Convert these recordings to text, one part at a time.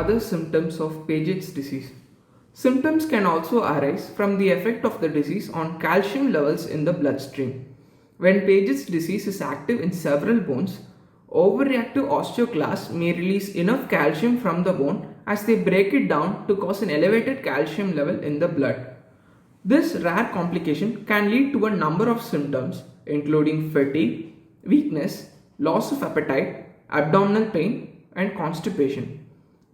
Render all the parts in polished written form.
other symptoms of Paget's disease. Symptoms can also arise from the effect of the disease on calcium levels in the bloodstream. When Paget's disease is active in several bones, overreactive osteoclasts may release enough calcium from the bone as they break it down to cause an elevated calcium level in the blood. This rare complication can lead to a number of symptoms, including fatigue, weakness, loss of appetite, abdominal pain, and constipation.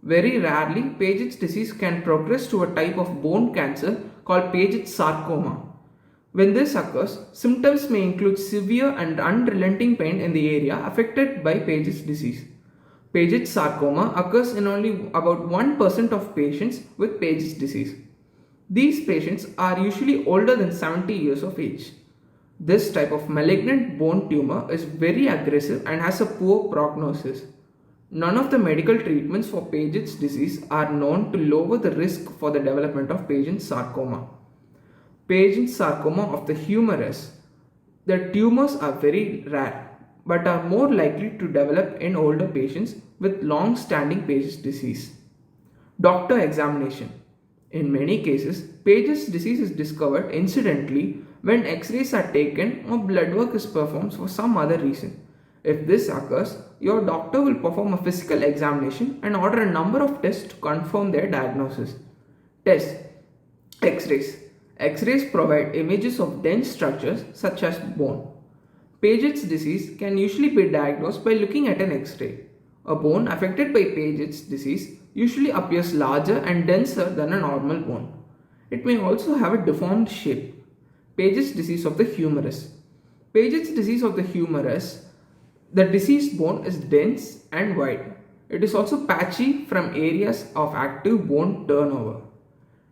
Very rarely, Paget's disease can progress to a type of bone cancer called Paget's sarcoma. When this occurs, symptoms may include severe and unrelenting pain in the area affected by Paget's disease. Paget's sarcoma occurs in only about 1% of patients with Paget's disease. These patients are usually older than 70 years of age. This type of malignant bone tumor is very aggressive and has a poor prognosis. None of the medical treatments for Paget's disease are known to lower the risk for the development of Paget's sarcoma. Paget's sarcoma of the humerus. The tumors are very rare but are more likely to develop in older patients with long-standing Paget's disease. Doctor examination. In many cases, Paget's disease is discovered incidentally when X-rays are taken or blood work is performed for some other reason. If this occurs, your doctor will perform a physical examination and order a number of tests to confirm their diagnosis. Test. X-rays. X-rays provide images of dense structures such as bone. Paget's disease can usually be diagnosed by looking at an X-ray. A bone affected by Paget's disease usually appears larger and denser than a normal bone. It may also have a deformed shape. Paget's disease of the humerus. Paget's disease of the humerus, the diseased bone is dense and wide. It is also patchy from areas of active bone turnover.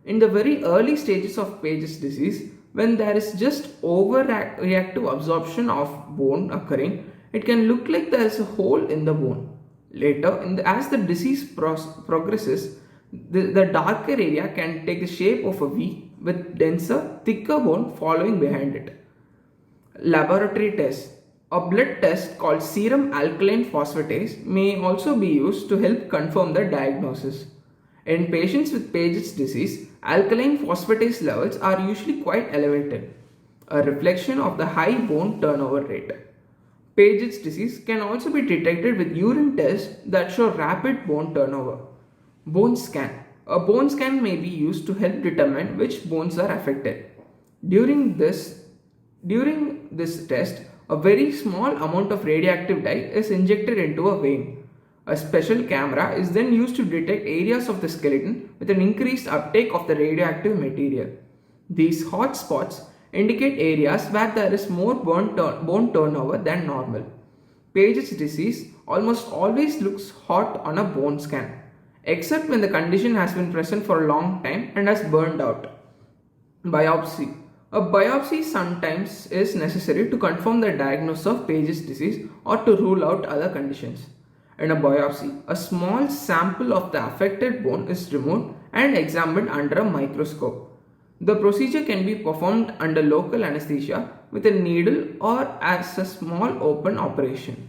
In the very early stages of Paget's disease, when there is just overreactive absorption of bone occurring, it can look like there is a hole in the bone. Later, as the disease progresses, the darker area can take the shape of a V with denser, thicker bone following behind it. Laboratory tests. A blood test called serum alkaline phosphatase may also be used to help confirm the diagnosis. In patients with Paget's disease, alkaline phosphatase levels are usually quite elevated, a reflection of the high bone turnover rate. Paget's disease can also be detected with urine tests that show rapid bone turnover. Bone scan. A bone scan may be used to help determine which bones are affected. During this test, a very small amount of radioactive dye is injected into a vein. A special camera is then used to detect areas of the skeleton with an increased uptake of the radioactive material. These hot spots indicate areas where there is more bone turnover than normal. Paget's disease almost always looks hot on a bone scan, except when the condition has been present for a long time and has burned out. Biopsy. A biopsy sometimes is necessary to confirm the diagnosis of Paget's disease or to rule out other conditions. In a biopsy, a small sample of the affected bone is removed and examined under a microscope. The procedure can be performed under local anesthesia with a needle or as a small open operation.